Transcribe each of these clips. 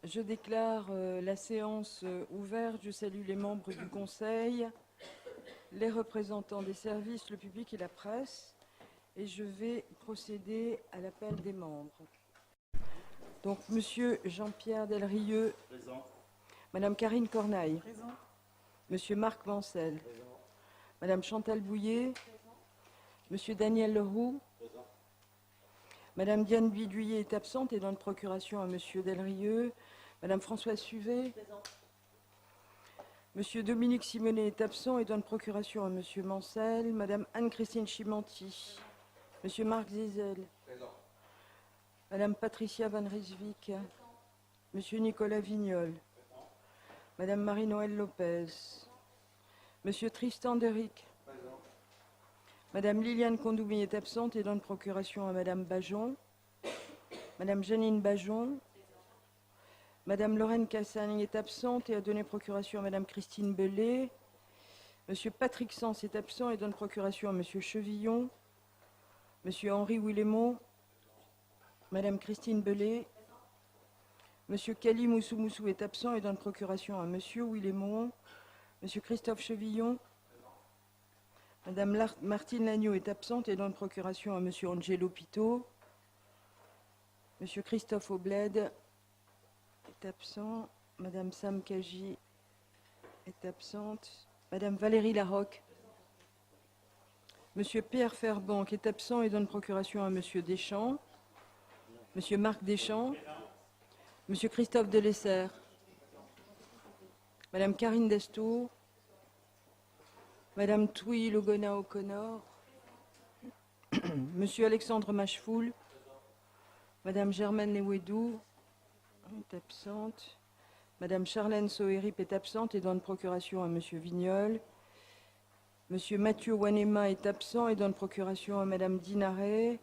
Je déclare la séance ouverte. Je salue les membres du Conseil, les représentants des services, le public et la presse. Et je vais procéder à l'appel des membres. Donc, Monsieur Jean-Pierre Delrieux. Présent. Madame Karine Cornaille. Présent. Monsieur Marc Vancel. Présent. Madame Chantal Bouillet. Monsieur Daniel Leroux. Présent. Madame Diane Biduyer est absente et donne procuration à Monsieur Delrieux. Madame Françoise Suvet. Présent. Monsieur Dominique Simonet est absent et donne procuration à Monsieur Mancel. Madame Anne-Christine Chimanti. Monsieur Marc Zizel. Présent. Madame Patricia Van Rijswijk. Monsieur Nicolas Vignol. Présent. Madame Marie-Noëlle Lopez. Monsieur Tristan Deric. Présent. Madame Liliane Kondoumi est absente et donne procuration à Madame Bajon. Madame Janine Bajon. Madame Lorraine Cassagne est absente et a donné procuration à Madame Christine Bellet. Monsieur Patrick Sens est absent et donne procuration à Monsieur Chevillon. Monsieur Henri Willemot. Madame Christine Bellet. Monsieur Kali Moussou est absent et donne procuration à Monsieur Willemot. Monsieur Christophe Chevillon. Madame Martine Lagneau est absente et donne procuration à Monsieur Angelo Pito. Monsieur Christophe Aubled est absent. Madame Sam Kaji est absente. Madame Valérie Larocque. Monsieur Pierre Ferbanque est absent et donne procuration à Monsieur Deschamps. Monsieur Marc Deschamps. Monsieur Christophe Delessert. Madame Karine Destour. Madame Touy Logona O'Connor. Monsieur Alexandre Machefoul. Madame Germaine Lewedou est absente. Madame Charlène Soherip est absente et donne procuration à Monsieur Vignol. Monsieur Mathieu Wanema est absent et donne procuration à Madame Dinaret.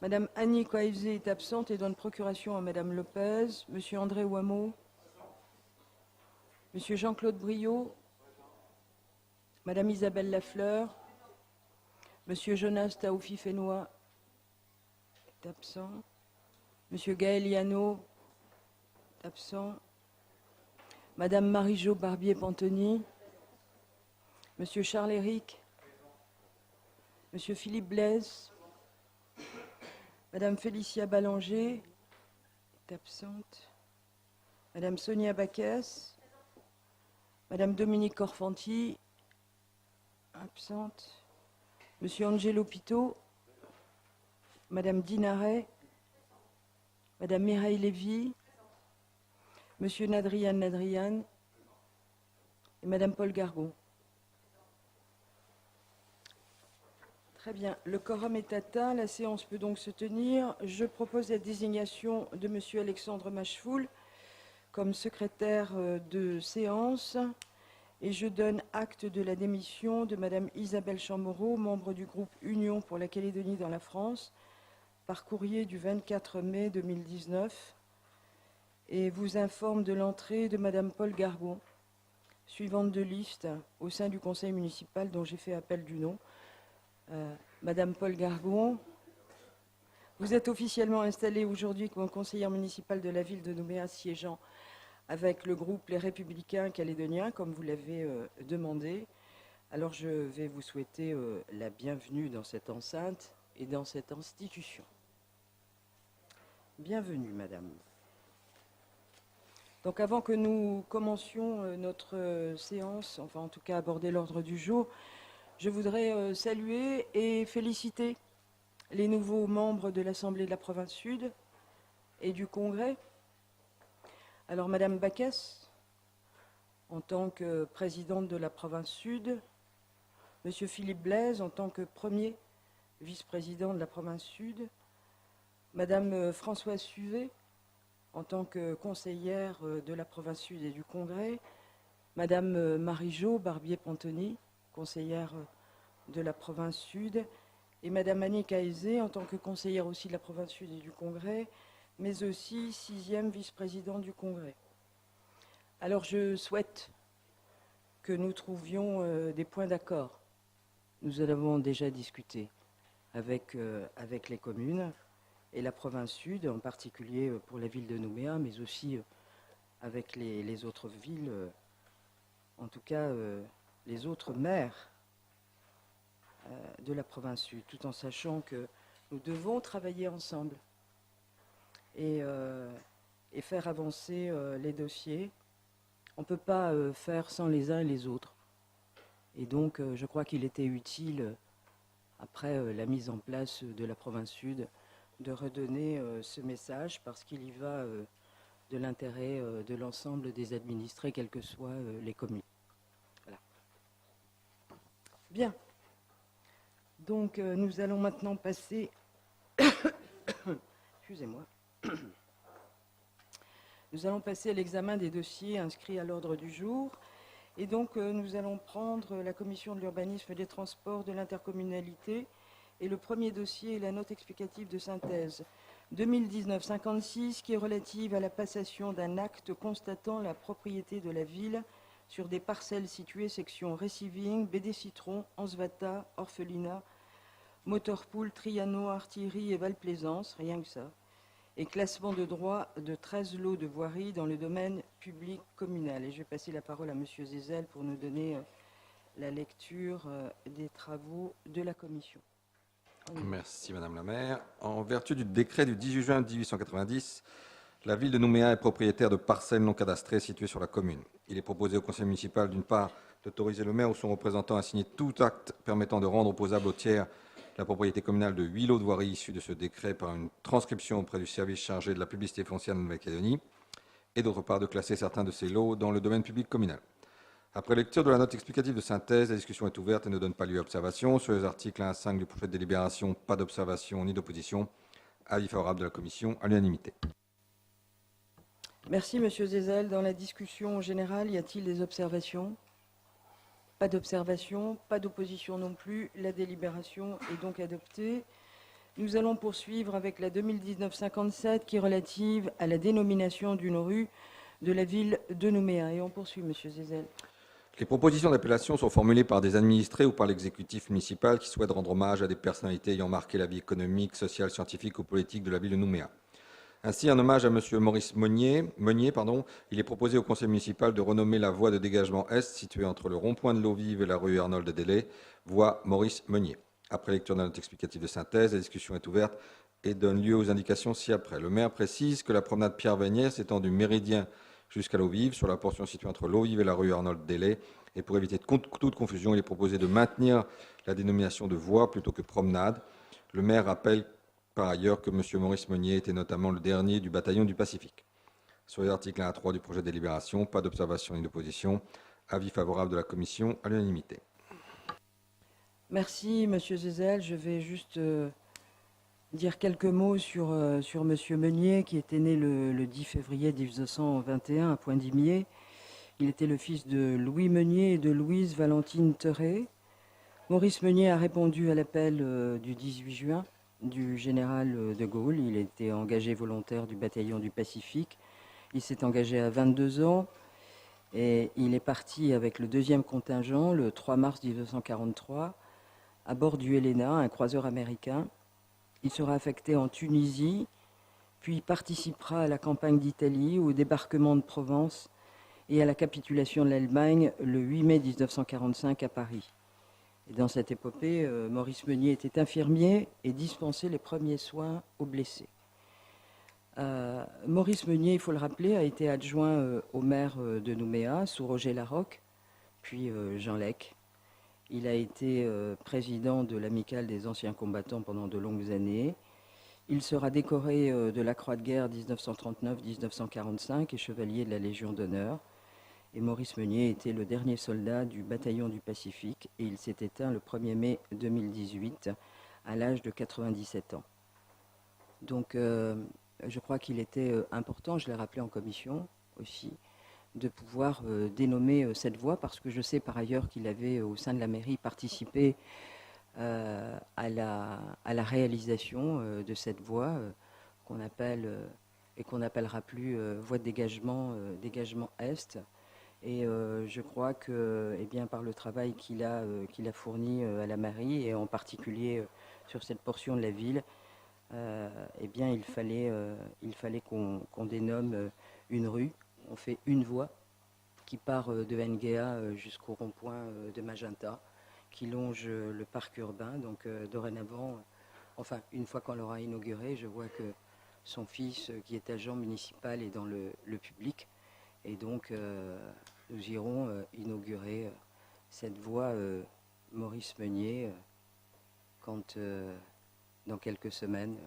Madame Annie Coaevze est absente et donne procuration à Madame Lopez. Monsieur André Ouameau. Monsieur Jean-Claude Briot. Madame Isabelle Lafleur. Monsieur Jonas Taoufi-Fénois est absent. Monsieur Gaël Yano est absent. Madame Marie-Jo Barbier-Pantoni. Monsieur Charles-Éric. Monsieur Philippe Blaise. Madame Félicia Ballanger est absente. Madame Sonia Baquès. Madame Dominique Corfanti, absente. Monsieur Angelo Pito. Madame Dinaret. Madame Mireille Lévy. Monsieur Nadrian Nadrian. Et Madame Paul Gargon. Très bien. Le quorum est atteint. La séance peut donc se tenir. Je propose la désignation de Monsieur Alexandre Machefoul comme secrétaire de séance et je donne acte de la démission de Madame Isabelle Chamorro, membre du groupe Union pour la Calédonie dans la France, par courrier du 24 mai 2019 et vous informe de l'entrée de Madame Paul Gargon, suivante de liste au sein du conseil municipal dont j'ai fait appel du nom. Madame Paul Gargon, vous êtes officiellement installée aujourd'hui comme conseillère municipale de la ville de Nouméa, siégeant avec le groupe Les Républicains Calédoniens, comme vous l'avez demandé. Alors je vais vous souhaiter la bienvenue dans cette enceinte et dans cette institution. Bienvenue, madame. Donc avant que nous commencions notre séance, enfin en tout cas aborder l'ordre du jour, je voudrais saluer et féliciter les nouveaux membres de l'Assemblée de la Province Sud et du Congrès. Alors, Madame Baquès, en tant que présidente de la Province Sud, Monsieur Philippe Blaise, en tant que premier vice-président de la Province Sud, Madame Françoise Suvet, en tant que conseillère de la Province Sud et du Congrès, Madame Marie-Jo Barbier-Pantoni, conseillère de la Province Sud, et Madame Annie Coaevze, en tant que conseillère aussi de la Province Sud et du Congrès, mais aussi 6e vice-président du Congrès. Alors je souhaite que nous trouvions des points d'accord. Nous en avons déjà discuté avec les communes et la Province Sud, en particulier pour la ville de Nouméa, mais aussi avec les autres villes, en tout cas les autres maires de la province sud, tout en sachant que nous devons travailler ensemble et faire avancer les dossiers. On ne peut pas faire sans les uns et les autres. Et donc, je crois qu'il était utile, après la mise en place de la province sud, de redonner ce message parce qu'il y va de l'intérêt de l'ensemble des administrés, quelles que soient les communes. Voilà. Bien. Donc, nous allons maintenant passer... Excusez-moi. Nous allons passer à l'examen des dossiers inscrits à l'ordre du jour. Et donc, nous allons prendre la commission de l'urbanisme, des transports, de l'intercommunalité. Et le premier dossier est la note explicative de synthèse 2019-56, qui est relative à la passation d'un acte constatant la propriété de la ville sur des parcelles situées section Receiving, BD Citron, Ansvata, Orphelinat, Motorpool, Triano, Artillerie et Val-Plaisance, rien que ça. Et classement de droit de 13 lots de voirie dans le domaine public communal. Et je vais passer la parole à M. Zézel pour nous donner la lecture des travaux de la commission. Merci Madame la maire. En vertu du décret du 18 juin 1890, la ville de Nouméa est propriétaire de parcelles non cadastrées situées sur la commune. Il est proposé au conseil municipal, d'une part, d'autoriser le maire ou son représentant à signer tout acte permettant de rendre opposable au tiers la propriété communale de 8 lots de voirie issus de ce décret par une transcription auprès du service chargé de la publicité foncière de Nouvelle-Calédonie, et d'autre part de classer certains de ces lots dans le domaine public communal. Après lecture de la note explicative de synthèse, la discussion est ouverte et ne donne pas lieu à observation. Sur les articles 1 à 5 du projet de délibération, pas d'observation ni d'opposition. Avis favorable de la commission à l'unanimité. Merci M. Zézel. Dans la discussion générale, y a-t-il des observations ? Pas d'observation, pas d'opposition non plus. La délibération est donc adoptée. Nous allons poursuivre avec la 2019-57 qui est relative à la dénomination d'une rue de la ville de Nouméa. Et on poursuit, M. Zézel. Les propositions d'appellation sont formulées par des administrés ou par l'exécutif municipal qui souhaitent rendre hommage à des personnalités ayant marqué la vie économique, sociale, scientifique ou politique de la ville de Nouméa. Ainsi, en hommage à M. Maurice Meunier, il est proposé au conseil municipal de renommer la voie de dégagement est située entre le rond-point de l'Eau Vive et la rue Arnold de Délé, voie Maurice Meunier. Après lecture de la note explicative de synthèse, la discussion est ouverte et donne lieu aux indications ci-après. Le maire précise que la promenade Pierre-Vénière s'étend du Méridien jusqu'à l'Eau Vive, sur la portion située entre l'Eau Vive et la rue Arnold Délé. Et pour éviter toute confusion, il est proposé de maintenir la dénomination de voie plutôt que promenade. Le maire rappelle par ailleurs que M. Maurice Meunier était notamment le dernier du bataillon du Pacifique. Sur les articles 1 à 3 du projet de délibération, pas d'observation ni d'opposition. Avis favorable de la commission à l'unanimité. Merci, M. Zézel. Je vais juste dire quelques mots sur M. Meunier, qui était né le 10 février 1921 à Poindimier. Il était le fils de Louis Meunier et de Louise Valentine Terré. Maurice Meunier a répondu à l'appel du 18 juin du général de Gaulle. Il était engagé volontaire du bataillon du Pacifique. Il s'est engagé à 22 ans et il est parti avec le 2e contingent le 3 mars 1943 à bord du Helena, un croiseur américain. Il sera affecté en Tunisie, puis participera à la campagne d'Italie, au débarquement de Provence et à la capitulation de l'Allemagne le 8 mai 1945 à Paris. Et dans cette épopée, Maurice Meunier était infirmier et dispensait les premiers soins aux blessés. Maurice Meunier, il faut le rappeler, a été adjoint au maire de Nouméa sous Roger Larocque, puis Jean Lec. Il a été président de l'Amicale des anciens combattants pendant de longues années. Il sera décoré de la Croix de guerre 1939-1945 et chevalier de la Légion d'honneur. Et Maurice Meunier était le dernier soldat du bataillon du Pacifique et il s'est éteint le 1er mai 2018 à l'âge de 97 ans. Donc je crois qu'il était important, je l'ai rappelé en commission aussi, de pouvoir dénommer cette voie parce que je sais par ailleurs qu'il avait au sein de la mairie participé à la réalisation de cette voie qu'on appelle et qu'on n'appellera plus voie de dégagement Est. Et je crois que, eh bien, par le travail qu'il a fourni à la mairie, et en particulier sur cette portion de la ville, eh bien, il fallait qu'on dénomme une rue. On fait une voie qui part de Nguea jusqu'au rond-point de Magenta, qui longe le parc urbain. Donc dorénavant, enfin, une fois qu'on l'aura inauguré, je vois que son fils, qui est agent municipal, est dans le public. Et donc, nous irons inaugurer cette voie Maurice Meunier dans quelques semaines,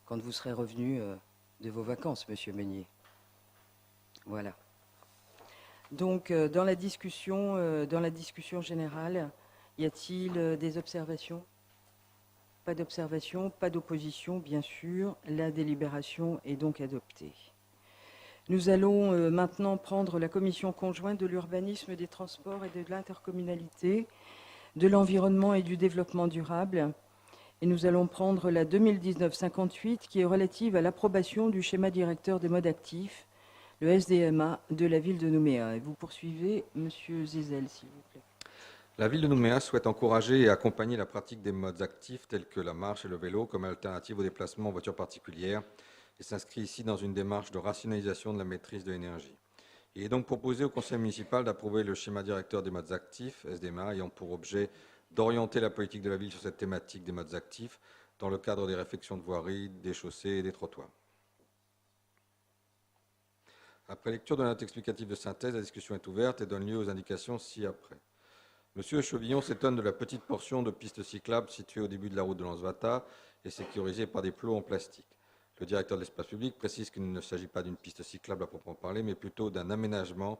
quand vous serez revenu de vos vacances, Monsieur Meunier. Voilà. Donc, dans la discussion générale, y a-t-il des observations? Pas d'observation, pas d'opposition, bien sûr. La délibération est donc adoptée. Nous allons maintenant prendre la commission conjointe de l'urbanisme, des transports et de l'intercommunalité, de l'environnement et du développement durable. Et nous allons prendre la 2019-58 qui est relative à l'approbation du schéma directeur des modes actifs, le SDMA, de la ville de Nouméa. Et vous poursuivez, Monsieur Zézel, s'il vous plaît. La ville de Nouméa souhaite encourager et accompagner la pratique des modes actifs tels que la marche et le vélo comme alternative au déplacement en voiture particulière et s'inscrit ici dans une démarche de rationalisation de la maîtrise de l'énergie. Il est donc proposé au conseil municipal d'approuver le schéma directeur des modes actifs, SDMA, ayant pour objet d'orienter la politique de la ville sur cette thématique des modes actifs dans le cadre des réfections de voiries, des chaussées et des trottoirs. Après lecture de la note explicative de synthèse, la discussion est ouverte et donne lieu aux indications ci-après. Monsieur Chevillon s'étonne de la petite portion de piste cyclable située au début de la route de Lansvata et sécurisée par des plots en plastique. Le directeur de l'espace public précise qu'il ne s'agit pas d'une piste cyclable à proprement parler, mais plutôt d'un aménagement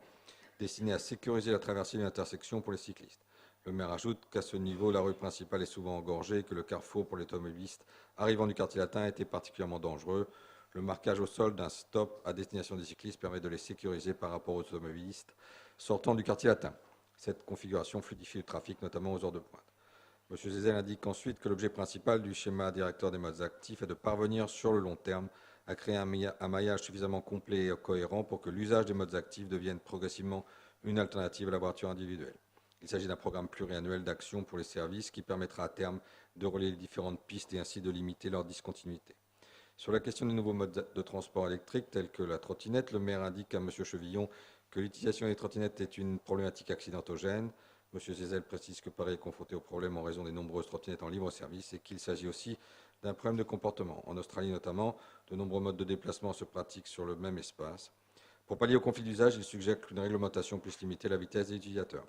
destiné à sécuriser la traversée d'une intersection pour les cyclistes. Le maire ajoute qu'à ce niveau, la rue principale est souvent engorgée et que le carrefour pour les automobilistes arrivant du quartier latin a été particulièrement dangereux. Le marquage au sol d'un stop à destination des cyclistes permet de les sécuriser par rapport aux automobilistes sortant du quartier latin. Cette configuration fluidifie le trafic, notamment aux heures de pointe. M. Zézel indique ensuite que l'objet principal du schéma directeur des modes actifs est de parvenir sur le long terme à créer un maillage suffisamment complet et cohérent pour que l'usage des modes actifs devienne progressivement une alternative à la voiture individuelle. Il s'agit d'un programme pluriannuel d'action pour les services qui permettra à terme de relier les différentes pistes et ainsi de limiter leur discontinuité. Sur la question des nouveaux modes de transport électrique tels que la trottinette, le maire indique à M. Chevillon que l'utilisation des trottinettes est une problématique accidentogène. M. Zézel précise que Paris est confronté au problème en raison des nombreuses trottinettes en libre service et qu'il s'agit aussi d'un problème de comportement. En Australie notamment, de nombreux modes de déplacement se pratiquent sur le même espace. Pour pallier au conflit d'usage, il suggère qu'une réglementation puisse limiter la vitesse des utilisateurs.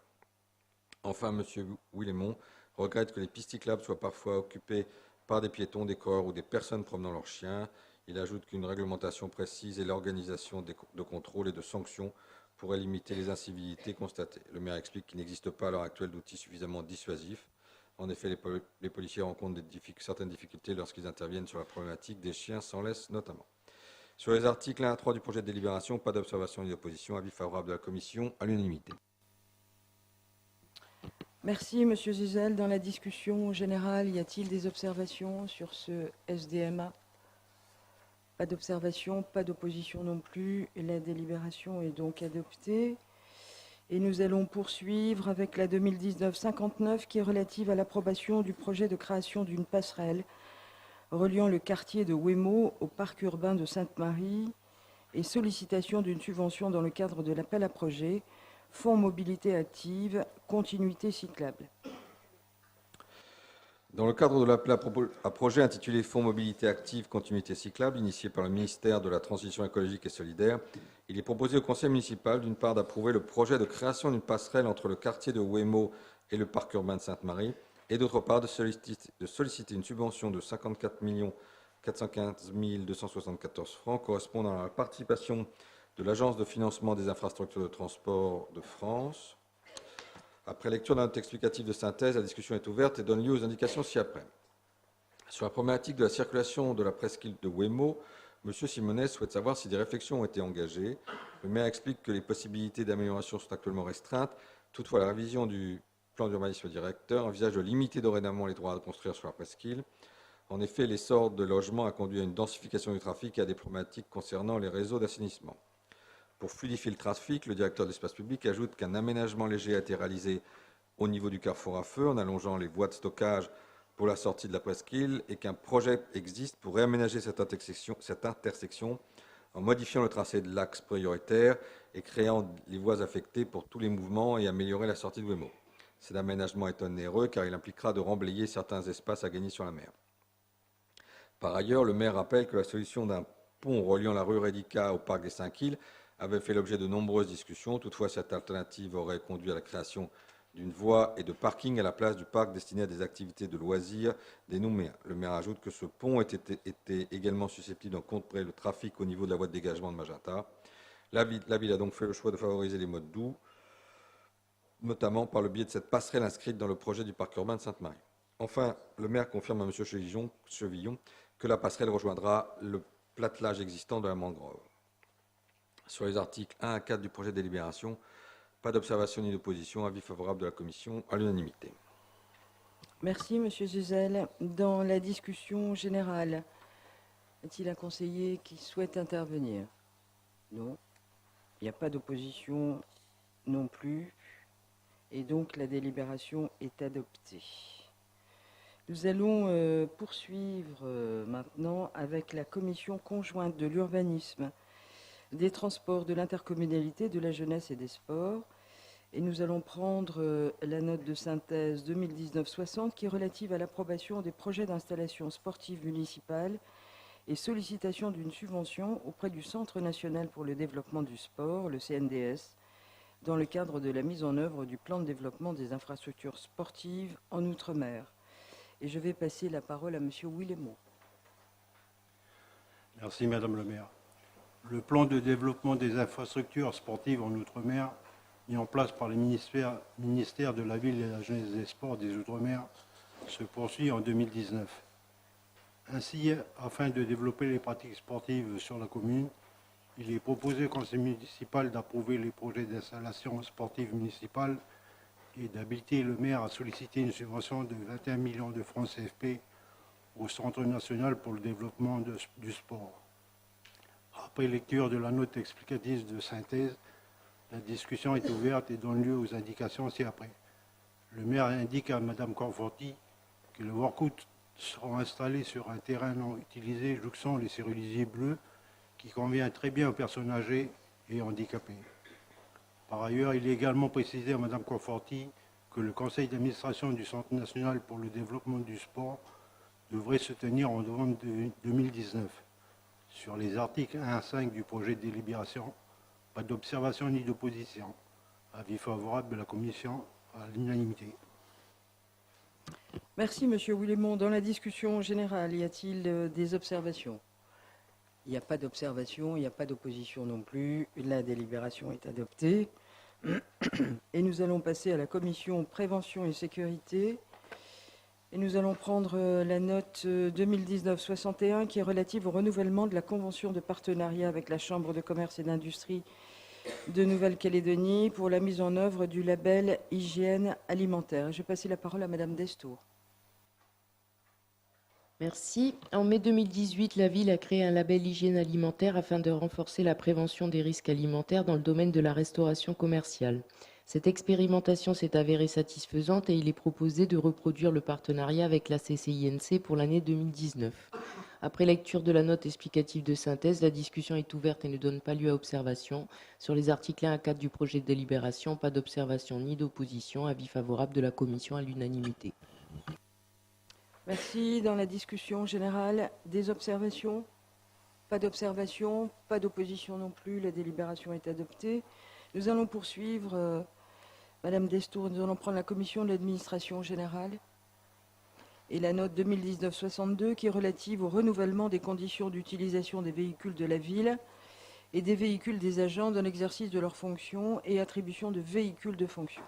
Enfin, M. Willemont regrette que les pistes cyclables soient parfois occupées par des piétons, des coureurs ou des personnes promenant leurs chiens. Il ajoute qu'une réglementation précise et l'organisation de contrôles et de sanctions pourrait limiter les incivilités constatées. Le maire explique qu'il n'existe pas à l'heure actuelle d'outils suffisamment dissuasifs. En effet, les policiers rencontrent certaines difficultés lorsqu'ils interviennent sur la problématique des chiens sans laisse notamment. Sur les articles 1 à 3 du projet de délibération, pas d'observation ni d'opposition. Avis favorable de la commission à l'unanimité. Merci, Monsieur Zézel. Dans la discussion générale, y a-t-il des observations sur ce SDMA? Pas d'observation, pas d'opposition non plus. Et la délibération est donc adoptée. Et nous allons poursuivre avec la 2019-59 qui est relative à l'approbation du projet de création d'une passerelle reliant le quartier de Ouémaux au parc urbain de Sainte-Marie et sollicitation d'une subvention dans le cadre de l'appel à projet Fonds mobilité active, continuité cyclable. Dans le cadre de l'appel à projet intitulé Fonds mobilité active, continuité cyclable, initié par le ministère de la Transition écologique et solidaire, il est proposé au conseil municipal, d'une part, d'approuver le projet de création d'une passerelle entre le quartier de Ouémaux et le parc urbain de Sainte-Marie, et d'autre part, de solliciter une subvention de 54 415 274 francs correspondant à la participation de l'Agence de financement des infrastructures de transport de France. Après lecture d'un note explicatif de synthèse, la discussion est ouverte et donne lieu aux indications ci-après. Sur la problématique de la circulation de la presqu'île de Ouémaux, M. Simonet souhaite savoir si des réflexions ont été engagées. Le maire explique que les possibilités d'amélioration sont actuellement restreintes. Toutefois, la révision du plan d'urbanisme directeur envisage de limiter dorénavant les droits à construire sur la presqu'île. En effet, l'essor de logements a conduit à une densification du trafic et à des problématiques concernant les réseaux d'assainissement. Pour fluidifier le trafic, le directeur de l'espace public ajoute qu'un aménagement léger a été réalisé au niveau du carrefour à feu en allongeant les voies de stockage pour la sortie de la presqu'île et qu'un projet existe pour réaménager cette intersection en modifiant le tracé de l'axe prioritaire et créant les voies affectées pour tous les mouvements et améliorer la sortie de Ouémont. Cet aménagement est onéreux car il impliquera de remblayer certains espaces à gagner sur la mer. Par ailleurs, le maire rappelle que la solution d'un pont reliant la rue Rédica au parc des 5 îles avait fait l'objet de nombreuses discussions. Toutefois, cette alternative aurait conduit à la création d'une voie et de parking à la place du parc destiné à des activités de loisirs des Nouméens. Le maire ajoute que ce pont était également susceptible d'encombrer le trafic au niveau de la voie de dégagement de Magenta. La ville a donc fait le choix de favoriser les modes doux, notamment par le biais de cette passerelle inscrite dans le projet du parc urbain de Sainte-Marie. Enfin, le maire confirme à M. Chevillon que la passerelle rejoindra le platelage existant de la mangrove. Sur les articles 1 à 4 du projet de délibération, pas d'observation ni d'opposition, avis favorable de la commission à l'unanimité. Merci, Monsieur Zuzel. Dans la discussion générale, est-il un conseiller qui souhaite intervenir? Non. Il n'y a pas d'opposition non plus. Et donc, la délibération est adoptée. Nous allons poursuivre maintenant avec la commission conjointe de l'urbanisme, des transports, de l'intercommunalité, de la jeunesse et des sports. Et nous allons prendre la note de synthèse 2019-60 qui est relative à l'approbation des projets d'installation sportive municipale et sollicitation d'une subvention auprès du Centre national pour le développement du sport, le CNDS, dans le cadre de la mise en œuvre du plan de développement des infrastructures sportives en Outre-mer. Et je vais passer la parole à M. Willemot. Merci Madame le maire. Le plan de développement des infrastructures sportives en Outre-mer, mis en place par le ministère de la Ville et de la Jeunesse et des Sports des Outre-mer, se poursuit en 2019. Ainsi, afin de développer les pratiques sportives sur la commune, il est proposé au conseil municipal d'approuver les projets d'installation sportive municipale et d'habiliter le maire à solliciter une subvention de 21 millions de francs CFP au Centre national pour le développement du sport. Après lecture de la note explicative de synthèse, la discussion est ouverte et donne lieu aux indications ci-après. Le maire indique à Mme Conforti que le workout sera installé sur un terrain non utilisé jouxtant les céruleosiers bleus qui convient très bien aux personnes âgées et handicapées. Par ailleurs, il est également précisé à Mme Conforti que le conseil d'administration du Centre national pour le développement du sport devrait se tenir en novembre 2019. Sur les articles 1 à 5 du projet de délibération, pas d'observation ni d'opposition. Avis favorable de la commission à l'unanimité. Merci, Monsieur Willemot. Dans la discussion générale, y a-t-il des observations? Il n'y a pas d'observation, il n'y a pas d'opposition non plus. La délibération est adoptée. Et nous allons passer à la commission prévention et sécurité. Et nous allons prendre la note 2019-61 qui est relative au renouvellement de la convention de partenariat avec la Chambre de commerce et d'industrie de Nouvelle-Calédonie pour la mise en œuvre du label hygiène alimentaire. Je vais passer la parole à Madame Destour. Merci. En mai 2018, la ville a créé un label hygiène alimentaire afin de renforcer la prévention des risques alimentaires dans le domaine de la restauration commerciale. Cette expérimentation s'est avérée satisfaisante et il est proposé de reproduire le partenariat avec la CCINC pour l'année 2019. Après lecture de la note explicative de synthèse, la discussion est ouverte et ne donne pas lieu à observation. Sur les articles 1 à 4 du projet de délibération, pas d'observation ni d'opposition. Avis favorable de la commission à l'unanimité. Merci. Dans la discussion générale, des observations? Pas d'observation, pas d'opposition non plus. La délibération est adoptée. Nous allons poursuivre. Madame Destour, nous allons prendre la commission de l'administration générale et la note 2019-62 qui est relative au renouvellement des conditions d'utilisation des véhicules de la ville et des véhicules des agents dans l'exercice de leurs fonctions et attribution de véhicules de fonction.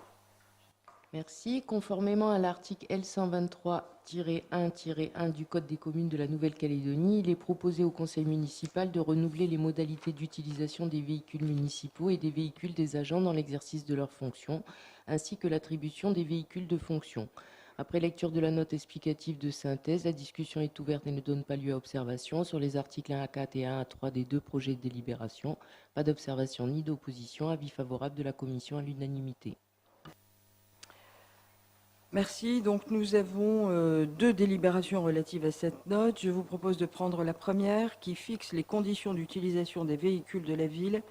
Merci. Conformément à l'article L123-1-1 du Code des communes de la Nouvelle-Calédonie, il est proposé au conseil municipal de renouveler les modalités d'utilisation des véhicules municipaux et des véhicules des agents dans l'exercice de leurs fonctions, ainsi que l'attribution des véhicules de fonction. Après lecture de la note explicative de synthèse, la discussion est ouverte et ne donne pas lieu à observation sur les articles 1 à 4 et 1 à 3 des deux projets de délibération. Pas d'observation ni d'opposition. Avis favorable de la commission à l'unanimité. Merci. Donc nous avons deux délibérations relatives à cette note. Je vous propose de prendre la première qui fixe les conditions d'utilisation des véhicules de la ville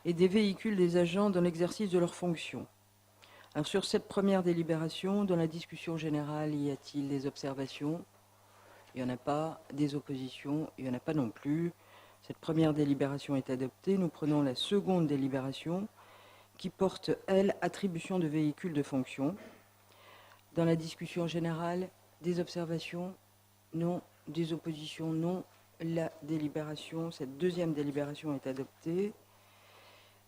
et des véhicules des agents dans l'exercice de leurs fonctions. Alors sur cette première délibération, dans la discussion générale, y a-t-il des observations? Il n'y en a pas. Des oppositions? Il n'y en a pas non plus. Cette première délibération est adoptée. Nous prenons la seconde délibération qui porte, elle, attribution de véhicules de fonction. Dans la discussion générale, des observations? Non. Des oppositions? Non. La délibération, cette deuxième délibération est adoptée.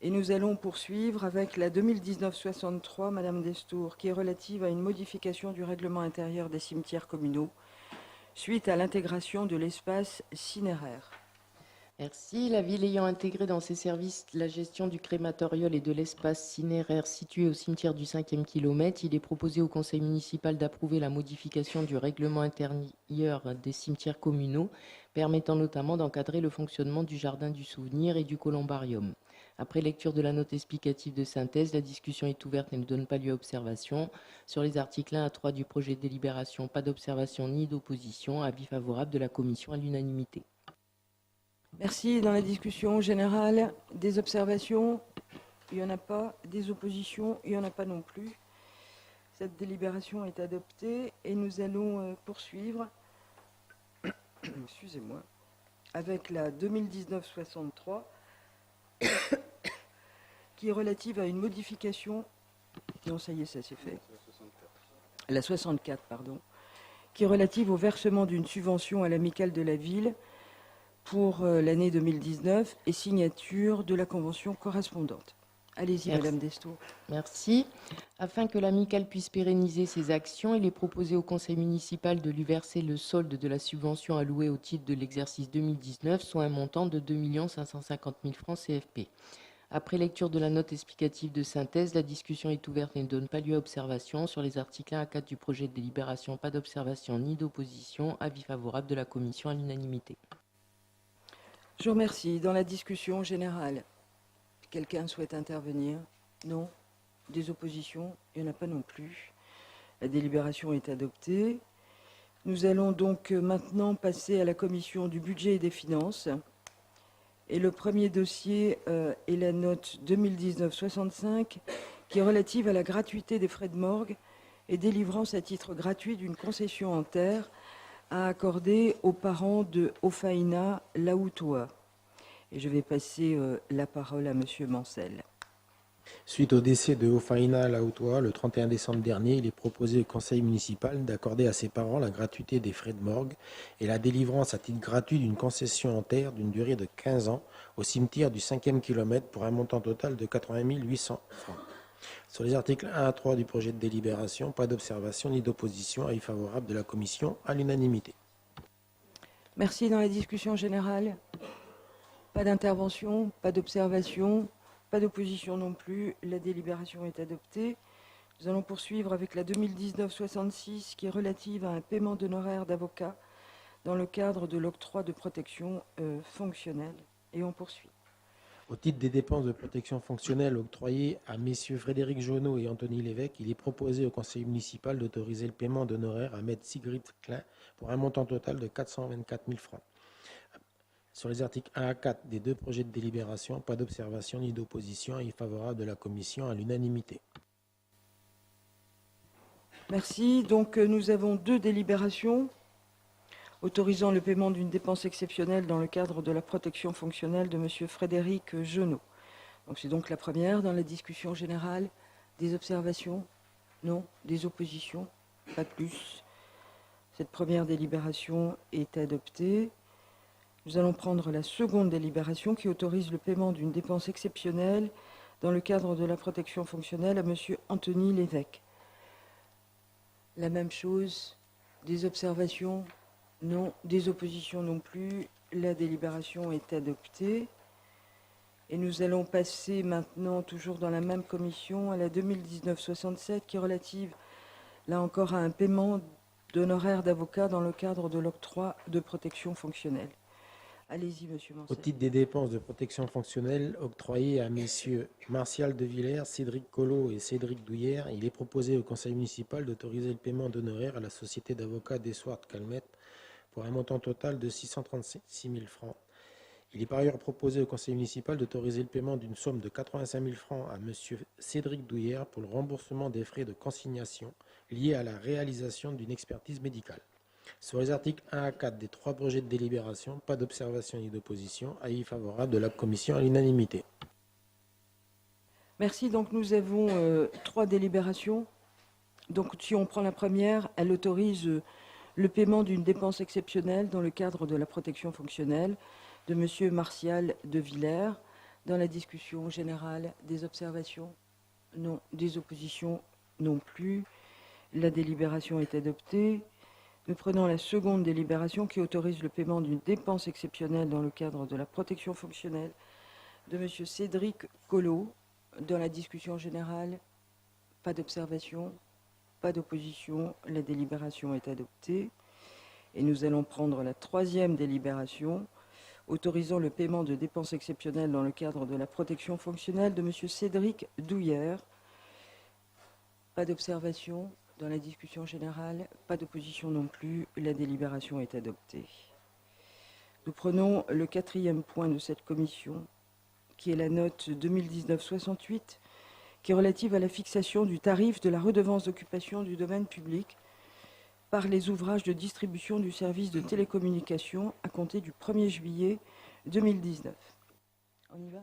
Et nous allons poursuivre avec la 2019-63, Madame Destour, qui est relative à une modification du règlement intérieur des cimetières communaux suite à l'intégration de l'espace cinéraire. Merci. La ville ayant intégré dans ses services la gestion du crématorium et de l'espace cinéraire situé au cimetière du 5e kilomètre, il est proposé au conseil municipal d'approuver la modification du règlement intérieur des cimetières communaux, permettant notamment d'encadrer le fonctionnement du jardin du souvenir et du columbarium. Après lecture de la note explicative de synthèse, la discussion est ouverte et ne donne pas lieu à observation. Sur les articles 1 à 3 du projet de délibération, pas d'observation ni d'opposition. Avis favorable de la commission à l'unanimité. Merci. Dans la discussion générale, des observations? Il n'y en a pas. Des oppositions? Il n'y en a pas non plus. Cette délibération est adoptée et nous allons poursuivre excusez-moi, avec la 2019-63 qui est relative à une modification. Non, ça y est, ça s'est fait. La 64, pardon, qui est relative au versement d'une subvention à l'amicale de la ville pour l'année 2019 et signature de la convention correspondante. Allez-y, Merci. Madame Destour. Merci. Afin que l'amicale puisse pérenniser ses actions, il est proposé au conseil municipal de lui verser le solde de la subvention allouée au titre de l'exercice 2019, soit un montant de 2 550 000 francs CFP. Après lecture de la note explicative de synthèse, la discussion est ouverte et ne donne pas lieu à observation. Sur les articles 1 à 4 du projet de délibération, pas d'observation ni d'opposition. Avis favorable de la commission à l'unanimité. Je vous remercie. Dans la discussion générale, quelqu'un souhaite intervenir? Non. Des oppositions? Il n'y en a pas non plus. La délibération est adoptée. Nous allons donc maintenant passer à la commission du budget et des finances. Et le premier dossier est la note 2019-65 qui est relative à la gratuité des frais de morgue et délivrance à titre gratuit d'une concession en terre à accorder aux parents de Ofaina Laoutoa. Et je vais passer la parole à Monsieur Mancel. Suite au décès de Ofaina Laoutoa le 31 décembre dernier, il est proposé au conseil municipal d'accorder à ses parents la gratuité des frais de morgue et la délivrance à titre gratuit d'une concession en terre d'une durée de 15 ans au cimetière du 5e kilomètre pour un montant total de 80 800 francs. Sur les articles 1 à 3 du projet de délibération, pas d'observation ni d'opposition. Avis favorable de la commission à l'unanimité. Merci. Dans la discussion générale, pas d'intervention, pas d'observation, pas d'opposition non plus. La délibération est adoptée. Nous allons poursuivre avec la 2019-66 qui est relative à un paiement d'honoraires d'avocat dans le cadre de l'octroi de protection fonctionnelle. Et on poursuit. Au titre des dépenses de protection fonctionnelle octroyées à messieurs Frédéric Jonot et Anthony Lévesque, il est proposé au conseil municipal d'autoriser le paiement d'honoraires à maître Sigrid Klein pour un montant total de 424 000 francs. Sur les articles 1 à 4 des deux projets de délibération, pas d'observation ni d'opposition. Avis favorable de la commission à l'unanimité. Merci. Donc nous avons deux délibérations autorisant le paiement d'une dépense exceptionnelle dans le cadre de la protection fonctionnelle de M. Frédéric Genot. Donc c'est donc la première. Dans la discussion générale, des observations? Non. Des oppositions? Pas plus. Cette première délibération est adoptée. Nous allons prendre la seconde délibération qui autorise le paiement d'une dépense exceptionnelle dans le cadre de la protection fonctionnelle à M. Anthony Lévesque. La même chose. Des observations? Non. Des oppositions non plus. La délibération est adoptée. Et nous allons passer maintenant, toujours dans la même commission, à la 2019-67 qui est relative, là encore, à un paiement d'honoraires d'avocat dans le cadre de l'octroi de protection fonctionnelle. Allez-y, monsieur Au Mancel. titre des dépenses de protection fonctionnelle octroyées à messieurs Martial de Villers, Cédric Collot et Cédric Douillère, il est proposé au conseil municipal d'autoriser le paiement d'honoraires à la société d'avocats Dessoires Calmette pour un montant total de 636 000 francs. Il est par ailleurs proposé au conseil municipal d'autoriser le paiement d'une somme de 85 000 francs à monsieur Cédric Douillère pour le remboursement des frais de consignation liés à la réalisation d'une expertise médicale. Sur les articles 1 à 4 des 3 projets de délibération, pas d'observation ni d'opposition. Avis favorable de la commission à l'unanimité. Merci. Donc, nous avons 3 délibérations. Donc, si on prend la première, elle autorise le paiement d'une dépense exceptionnelle dans le cadre de la protection fonctionnelle de monsieur Martial de Villers. Dans la discussion générale, des observations? Non. Des oppositions? Non plus. La délibération est adoptée. Nous prenons la seconde délibération qui autorise le paiement d'une dépense exceptionnelle dans le cadre de la protection fonctionnelle de M. Cédric Collot. Dans la discussion générale, pas d'observation, pas d'opposition. La délibération est adoptée. Et nous allons prendre la troisième délibération autorisant le paiement de dépenses exceptionnelles dans le cadre de la protection fonctionnelle de M. Cédric Douillère. Pas d'observation. Dans la discussion générale, pas d'opposition non plus. La délibération est adoptée. Nous prenons le quatrième point de cette commission, qui est la note 2019-68, qui est relative à la fixation du tarif de la redevance d'occupation du domaine public par les ouvrages de distribution du service de télécommunication à compter du 1er juillet 2019. On y va ?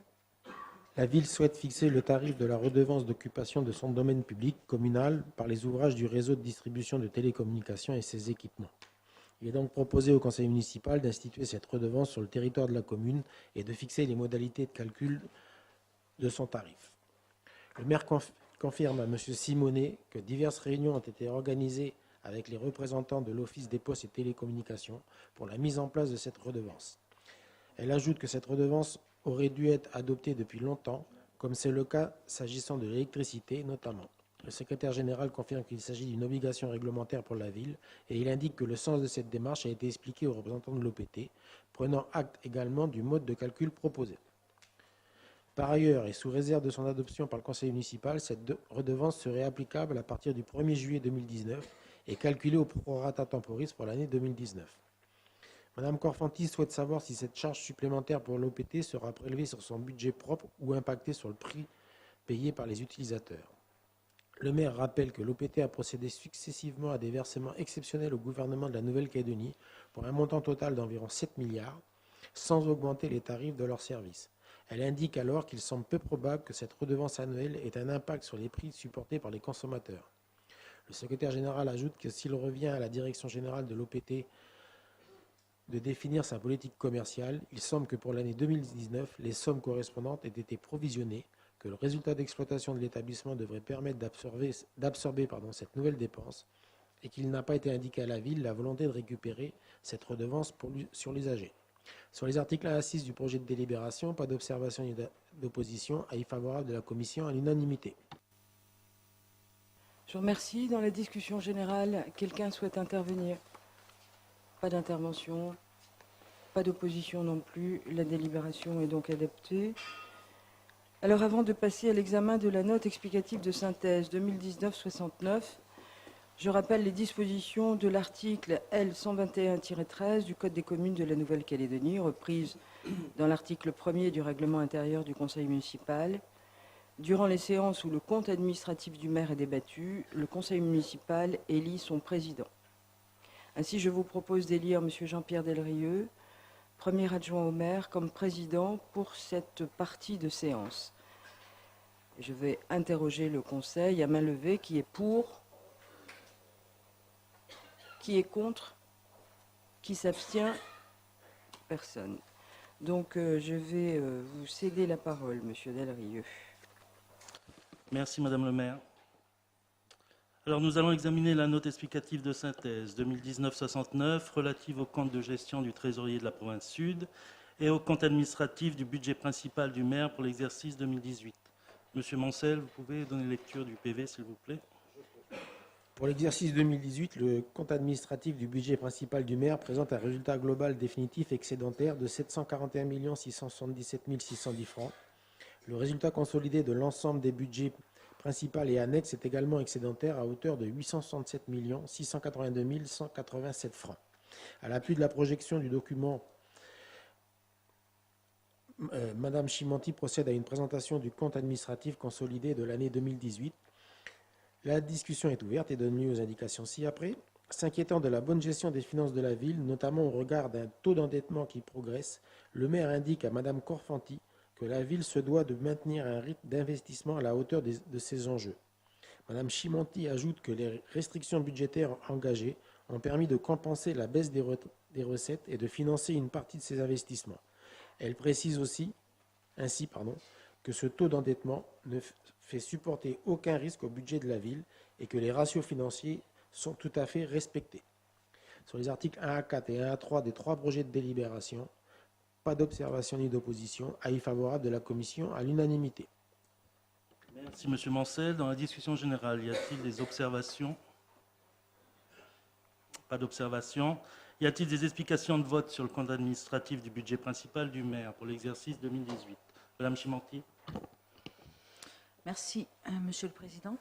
La ville souhaite fixer le tarif de la redevance d'occupation de son domaine public communal par les ouvrages du réseau de distribution de télécommunications et ses équipements. Il est donc proposé au conseil municipal d'instituer cette redevance sur le territoire de la commune et de fixer les modalités de calcul de son tarif. Le maire confirme à M. Simonet que diverses réunions ont été organisées avec les représentants de l'Office des postes et télécommunications pour la mise en place de cette redevance. Elle ajoute que cette redevance aurait dû être adoptée depuis longtemps, comme c'est le cas s'agissant de l'électricité notamment. Le secrétaire général confirme qu'il s'agit d'une obligation réglementaire pour la ville et il indique que le sens de cette démarche a été expliqué aux représentants de l'OPT, prenant acte également du mode de calcul proposé. Par ailleurs, et sous réserve de son adoption par le conseil municipal, cette redevance serait applicable à partir du 1er juillet 2019 et calculée au prorata temporis pour l'année 2019. Madame Corfanti souhaite savoir si cette charge supplémentaire pour l'OPT sera prélevée sur son budget propre ou impactée sur le prix payé par les utilisateurs. Le maire rappelle que l'OPT a procédé successivement à des versements exceptionnels au gouvernement de la Nouvelle-Calédonie pour un montant total d'environ 7 milliards, sans augmenter les tarifs de leurs services. Elle indique alors qu'il semble peu probable que cette redevance annuelle ait un impact sur les prix supportés par les consommateurs. Le secrétaire général ajoute que s'il revient à la direction générale de l'OPT de définir sa politique commerciale, il semble que pour l'année 2019, les sommes correspondantes aient été provisionnées, que le résultat d'exploitation de l'établissement devrait permettre d'absorber cette nouvelle dépense et qu'il n'a pas été indiqué à la ville la volonté de récupérer cette redevance sur l'usager. Sur les articles 1 à 6 du projet de délibération, pas d'observation ni d'opposition, avis favorable de la commission à l'unanimité. Je vous remercie. Dans la discussion générale, quelqu'un souhaite intervenir? Pas d'intervention, pas d'opposition non plus. La délibération est donc adoptée. Alors, avant de passer à l'examen de la note explicative de synthèse 2019-69, je rappelle les dispositions de l'article L121-13 du Code des communes de la Nouvelle-Calédonie, reprises dans l'article 1er du règlement intérieur du conseil municipal. Durant les séances où le compte administratif du maire est débattu, le conseil municipal élit son président. Ainsi, je vous propose d'élire M. Jean-Pierre Delrieux, premier adjoint au maire, comme président pour cette partie de séance. Je vais interroger le conseil à main levée. Qui est pour? Qui est contre? Qui s'abstient? Personne. Donc, je vais vous céder la parole, M. Delrieux. Merci, Madame le maire. Alors, nous allons examiner la note explicative de synthèse 2019-69 relative au compte de gestion du trésorier de la province sud et au compte administratif du budget principal du maire pour l'exercice 2018. Monsieur Mancel, vous pouvez donner lecture du PV, s'il vous plaît. Pour l'exercice 2018, le compte administratif du budget principal du maire présente un résultat global définitif excédentaire de 741 677 610 francs. Le résultat consolidé de l'ensemble des budgets principaux et annexes est également excédentaire à hauteur de 867 682 187 francs. À l'appui de la projection du document, Madame Chimanti procède à une présentation du compte administratif consolidé de l'année 2018. La discussion est ouverte et donne lieu aux indications ci-après. S'inquiétant de la bonne gestion des finances de la ville, notamment au regard d'un taux d'endettement qui progresse, le maire indique à Madame Corfanti que la ville se doit de maintenir un rythme d'investissement à la hauteur de ses enjeux. Madame Chimanti ajoute que les restrictions budgétaires engagées ont permis de compenser la baisse des recettes et de financer une partie de ces investissements. Elle précise ainsi que ce taux d'endettement ne fait supporter aucun risque au budget de la ville et que les ratios financiers sont tout à fait respectés. Sur les articles 1 à 4 et 1 à 3 des 3 projets de délibération, pas d'observation ni d'opposition, avis favorable de la commission à l'unanimité. Merci, Monsieur Mancel. Dans la discussion générale, y a-t-il des observations? Pas d'observation. Y a-t-il des explications de vote sur le compte administratif du budget principal du maire pour l'exercice 2018? Madame Chimanti. Merci, Monsieur le Président.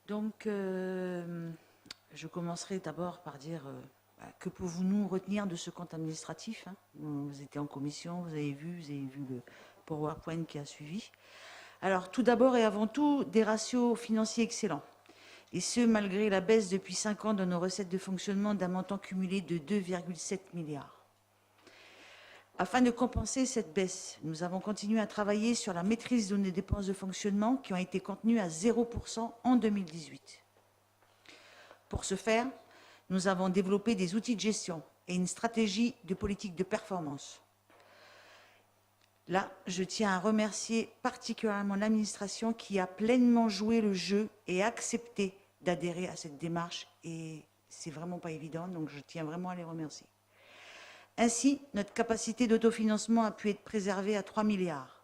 Donc, je commencerai d'abord par dire que pouvons-nous retenir de ce compte administratif, hein? Vous étiez en commission, vous avez vu le PowerPoint qui a suivi. Alors, tout d'abord et avant tout, des ratios financiers excellents. Et ce, malgré la baisse depuis 5 ans de nos recettes de fonctionnement d'un montant cumulé de 2,7 milliards. Afin de compenser cette baisse, nous avons continué à travailler sur la maîtrise de nos dépenses de fonctionnement qui ont été contenues à 0% en 2018. Pour ce faire, nous avons développé des outils de gestion et une stratégie de politique de performance. Là, je tiens à remercier particulièrement l'administration qui a pleinement joué le jeu et accepté d'adhérer à cette démarche. Et c'est vraiment pas évident, donc je tiens vraiment à les remercier. Ainsi, notre capacité d'autofinancement a pu être préservée à 3 milliards,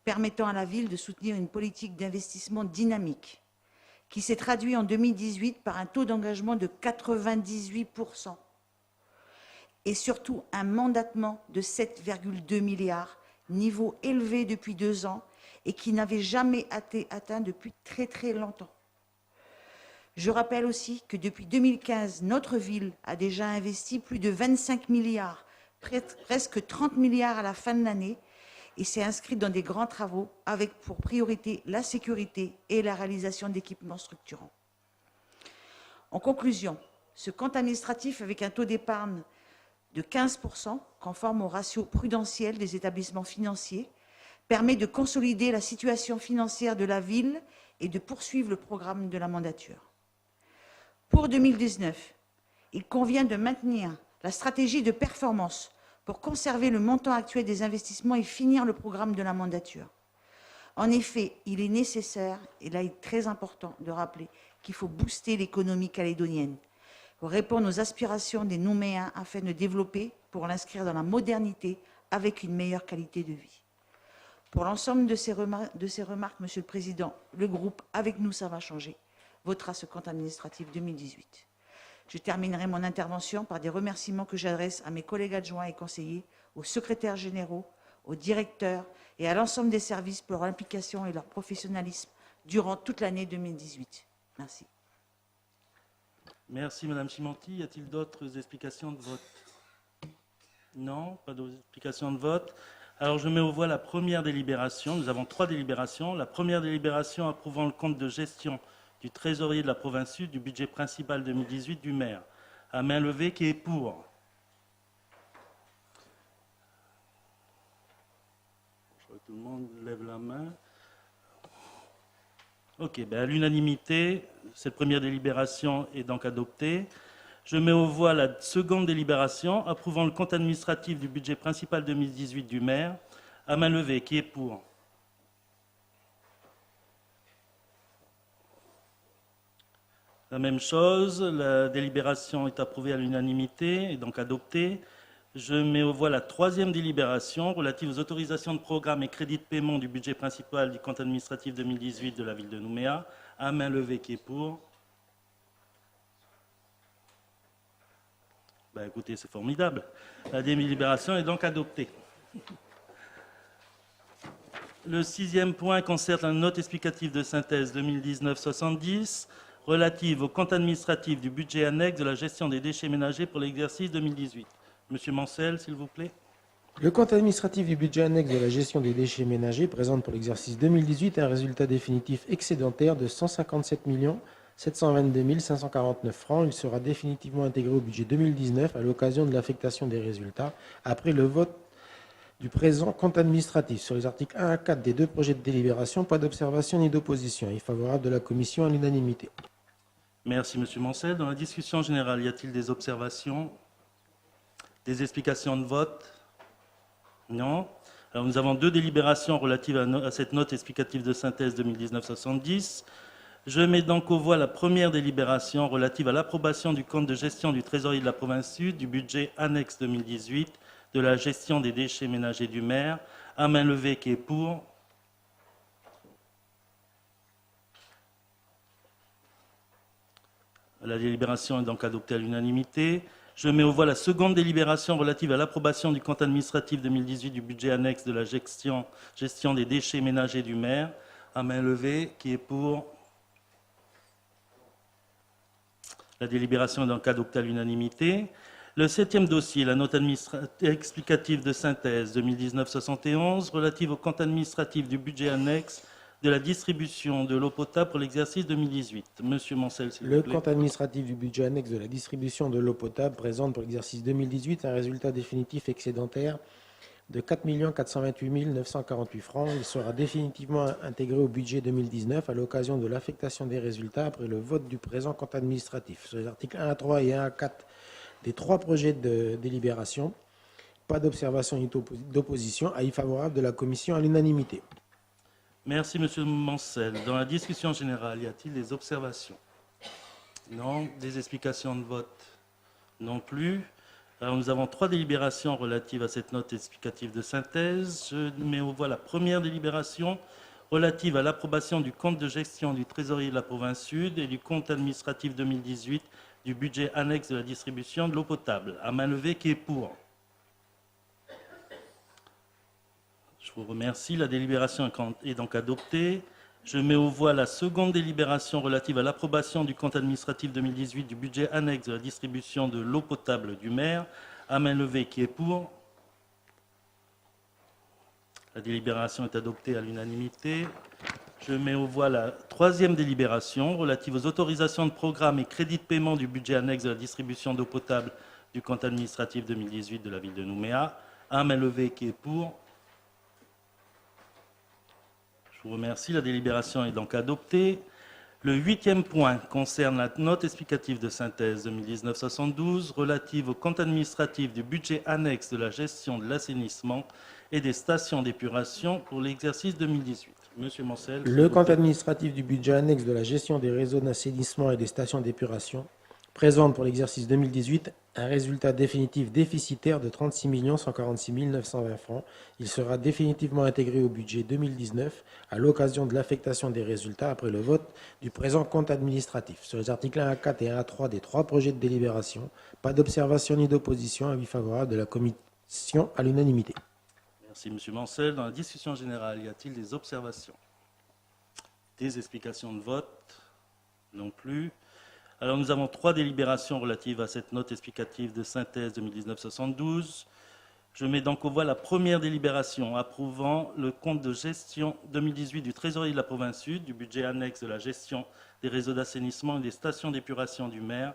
permettant à la ville de soutenir une politique d'investissement dynamique qui s'est traduit en 2018 par un taux d'engagement de 98% et surtout un mandatement de 7,2 milliards, niveau élevé depuis 2 ans et qui n'avait jamais été atteint depuis très très longtemps. Je rappelle aussi que depuis 2015, notre ville a déjà investi plus de 25 milliards, presque 30 milliards à la fin de l'année, et s'est inscrite dans des grands travaux avec pour priorité la sécurité et la réalisation d'équipements structurants. En conclusion, ce compte administratif avec un taux d'épargne de 15%, conforme au ratio prudentiel des établissements financiers, permet de consolider la situation financière de la ville et de poursuivre le programme de la mandature. Pour 2019, il convient de maintenir la stratégie de performance pour conserver le montant actuel des investissements et finir le programme de la mandature. En effet, il est nécessaire, et là il est très important de rappeler qu'il faut booster l'économie calédonienne pour répondre aux aspirations des Nouméens afin de développer, pour l'inscrire dans la modernité avec une meilleure qualité de vie. Pour l'ensemble de ces remarques, Monsieur le Président, le groupe Avec nous, ça va changer votera ce compte administratif 2018. Je terminerai mon intervention par des remerciements que j'adresse à mes collègues adjoints et conseillers, aux secrétaires généraux, aux directeurs et à l'ensemble des services pour leur implication et leur professionnalisme durant toute l'année 2018. Merci. Merci, Madame Chimanti. Y a-t-il d'autres explications de vote? Non, pas d'explications de vote. Alors, je mets aux voix la première délibération. Nous avons 3 délibérations. La première délibération approuvant le compte de gestion du trésorier de la province sud du budget principal 2018 du maire. À main levée, qui est pour? Je vois que tout le monde lève la main. Ok, à l'unanimité, cette première délibération est donc adoptée. Je mets aux voix la seconde délibération approuvant le compte administratif du budget principal 2018 du maire. À main levée, qui est pour? La même chose, la délibération est approuvée à l'unanimité et donc adoptée. Je mets aux voix la troisième délibération relative aux autorisations de programme et crédits de paiement du budget principal du compte administratif 2018 de la ville de Nouméa. À main levée, qui est pour? Ben, écoutez, c'est formidable. La délibération est donc adoptée. Le 6e point concerne la note explicative de synthèse 2019-70 relative au compte administratif du budget annexe de la gestion des déchets ménagers pour l'exercice 2018. Monsieur Mancel, s'il vous plaît. Le compte administratif du budget annexe de la gestion des déchets ménagers présente pour l'exercice 2018 un résultat définitif excédentaire de 157 722 549 francs. Il sera définitivement intégré au budget 2019 à l'occasion de l'affectation des résultats après le vote du présent compte administratif. Sur les articles 1 à 4 des deux projets de délibération, pas d'observation ni d'opposition. Avis favorable de la commission à l'unanimité. Merci, Monsieur Mancel. Dans la discussion générale, y a-t-il des observations? Des explications de vote? Non. Alors, nous avons deux délibérations relatives à cette note explicative de synthèse 2019-70. Je mets donc aux voix la première délibération relative à l'approbation du compte de gestion du trésorier de la province Sud du budget annexe 2018 de la gestion des déchets ménagers du maire. À main levée, qui est pour? La délibération est donc adoptée à l'unanimité. Je mets aux voix la seconde délibération relative à l'approbation du compte administratif 2018 du budget annexe de la gestion des déchets ménagers du maire. À main levée, qui est pour? La délibération est donc adoptée à l'unanimité. Le 7e dossier, la note explicative de synthèse 2019-71 relative au compte administratif du budget annexe de la distribution de l'eau potable pour l'exercice 2018. Monsieur Mancel, s'il vous Le plaît. compte administratif du budget annexe de la distribution de l'eau potable présente pour l'exercice 2018 un résultat définitif excédentaire de 4 428 948 francs. Il sera définitivement intégré au budget 2019 à l'occasion de l'affectation des résultats après le vote du présent compte administratif. Sur les articles 1 à 3 et 1 à 4 des trois projets de délibération, pas d'observation ni d'opposition. Avis favorable de la commission à l'unanimité. Merci, Monsieur Mancel. Dans la discussion générale, y a-t-il des observations? Non. Des explications de vote? Non plus. Alors, nous avons trois délibérations relatives à cette note explicative de synthèse. Je mets aux voix la première délibération relative à l'approbation du compte de gestion du trésorier de la province Sud et du compte administratif 2018 du budget annexe de la distribution de l'eau potable. À main levée, qui est pour? Je vous remercie. La délibération est donc adoptée. Je mets aux voix la seconde délibération relative à l'approbation du compte administratif 2018 du budget annexe de la distribution de l'eau potable du maire. À main levée, qui est pour? La délibération est adoptée à l'unanimité. Je mets aux voix la troisième délibération relative aux autorisations de programme et crédits de paiement du budget annexe de la distribution d'eau potable du compte administratif 2018 de la ville de Nouméa. À main levée, qui est pour? Je vous remercie. La délibération est donc adoptée. Le 8e point concerne la note explicative de synthèse 2019-72 relative au compte administratif du budget annexe de la gestion de l'assainissement et des stations d'épuration pour l'exercice 2018. Monsieur Mancel. Le compte administratif du budget annexe de la gestion des réseaux d'assainissement et des stations d'épuration présente pour l'exercice 2018 un résultat définitif déficitaire de 36 146 920 francs. Il sera définitivement intégré au budget 2019 à l'occasion de l'affectation des résultats après le vote du présent compte administratif. Sur les articles 1 à 4 et 1 à 3 des trois projets de délibération, pas d'observation ni d'opposition. Avis favorable de la commission à l'unanimité. Merci, Monsieur Mancel. Dans la discussion générale, y a-t-il des observations? Des explications de vote? Non plus. Alors, nous avons trois délibérations relatives à cette note explicative de synthèse 2019-72. Je mets donc aux voix la première délibération approuvant le compte de gestion 2018 du trésorier de la province Sud, du budget annexe de la gestion des réseaux d'assainissement et des stations d'épuration du maire.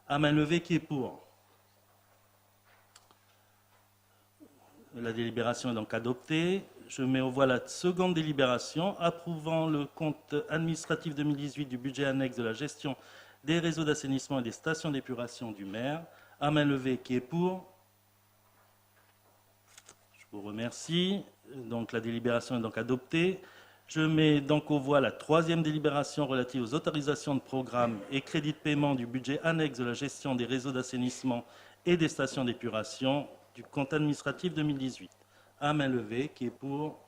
À main levée, qui est pour? La délibération est donc adoptée. Je mets aux voix la seconde délibération approuvant le compte administratif 2018 du budget annexe de la gestion des réseaux d'assainissement et des stations d'épuration du maire. À main levée, qui est pour? Je vous remercie. Donc, la délibération est donc adoptée. Je mets donc aux voix la troisième délibération relative aux autorisations de programme et crédits de paiement du budget annexe de la gestion des réseaux d'assainissement et des stations d'épuration du compte administratif 2018. À main levée, qui est pour?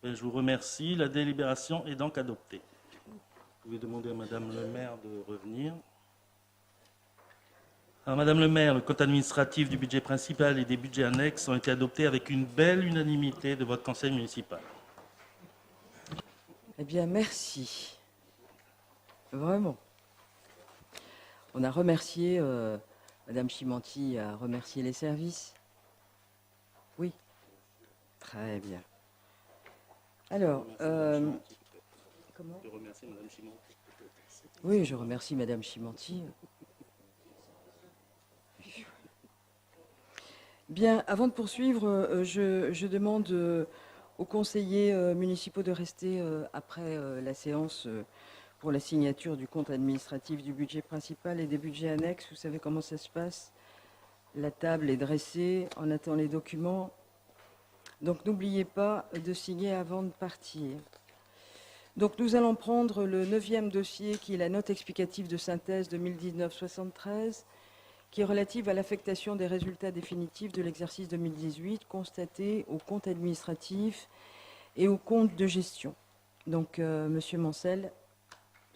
Je vous remercie. La délibération est donc adoptée. Vous pouvez demander à Madame le maire de revenir. Alors, Madame le maire, le compte administratif du budget principal et des budgets annexes ont été adoptés avec une belle unanimité de votre conseil municipal. Eh bien, merci. Vraiment. On a remercié, Madame Chimanti a remercié les services. Oui. Très bien. Alors, comment ? Je remercie Madame Simon. Oui, je remercie Madame Chimanti. Bien, avant de poursuivre, je demande aux conseillers municipaux de rester après la séance pour la signature du compte administratif du budget principal et des budgets annexes. Vous savez comment ça se passe. La table est dressée, on attend les documents. Donc n'oubliez pas de signer avant de partir. Donc nous allons prendre le 9e dossier qui est la note explicative de synthèse 2019-73 qui est relative à l'affectation des résultats définitifs de l'exercice 2018 constatés au compte administratif et au compte de gestion. Donc, Monsieur Mancel,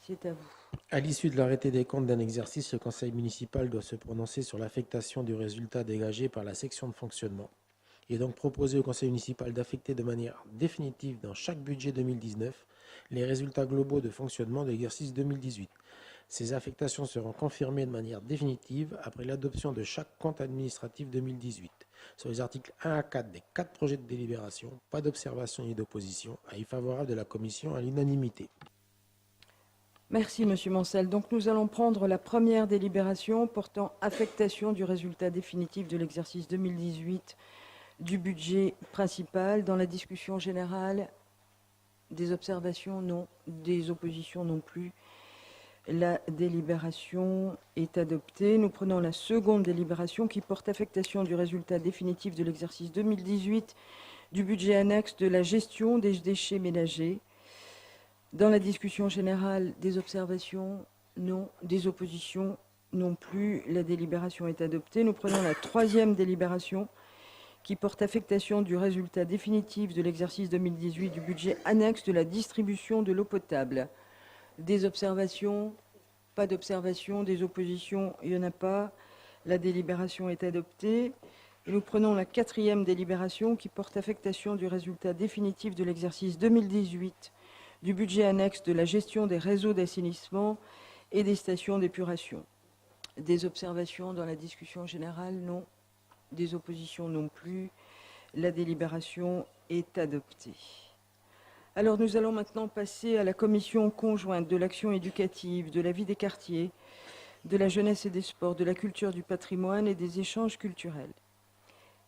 c'est à vous. À l'issue de l'arrêté des comptes d'un exercice, le conseil municipal doit se prononcer sur l'affectation du résultat dégagé par la section de fonctionnement. Il est donc proposé au conseil municipal d'affecter de manière définitive dans chaque budget 2019 les résultats globaux de fonctionnement de l'exercice 2018. Ces affectations seront confirmées de manière définitive après l'adoption de chaque compte administratif 2018. Sur les articles 1 à 4 des 4 projets de délibération, pas d'observation ni d'opposition, avis favorable de la commission à l'unanimité. Merci, Monsieur Mancel. Donc, nous allons prendre la première délibération portant affectation du résultat définitif de l'exercice 2018 du budget principal. Dans la discussion générale, des observations, non. Des oppositions, non plus. La délibération est adoptée. Nous prenons la seconde délibération qui porte affectation du résultat définitif de l'exercice 2018 du budget annexe de la gestion des déchets ménagers. Dans la discussion générale, des observations, non. Des oppositions, non plus. La délibération est adoptée. Nous prenons la troisième délibération qui porte affectation du résultat définitif de l'exercice 2018 du budget annexe de la distribution de l'eau potable. Des observations, pas d'observations, des oppositions, il n'y en a pas. La délibération est adoptée. Et nous prenons la quatrième délibération qui porte affectation du résultat définitif de l'exercice 2018 du budget annexe de la gestion des réseaux d'assainissement et des stations d'épuration. Des observations dans la discussion générale, non. Des oppositions non plus. La délibération est adoptée. Alors nous allons maintenant passer à la commission conjointe de l'action éducative, de la vie des quartiers, de la jeunesse et des sports, de la culture, du patrimoine et des échanges culturels.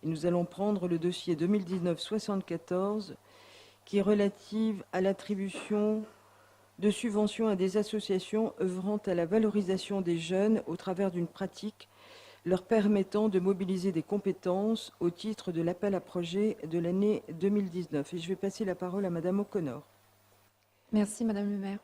Et nous allons prendre le dossier 2019-74 qui est relative à l'attribution de subventions à des associations œuvrant à la valorisation des jeunes au travers d'une pratique leur permettant de mobiliser des compétences au titre de l'appel à projet de l'année 2019. Et je vais passer la parole à Madame O'Connor. Merci Madame le maire.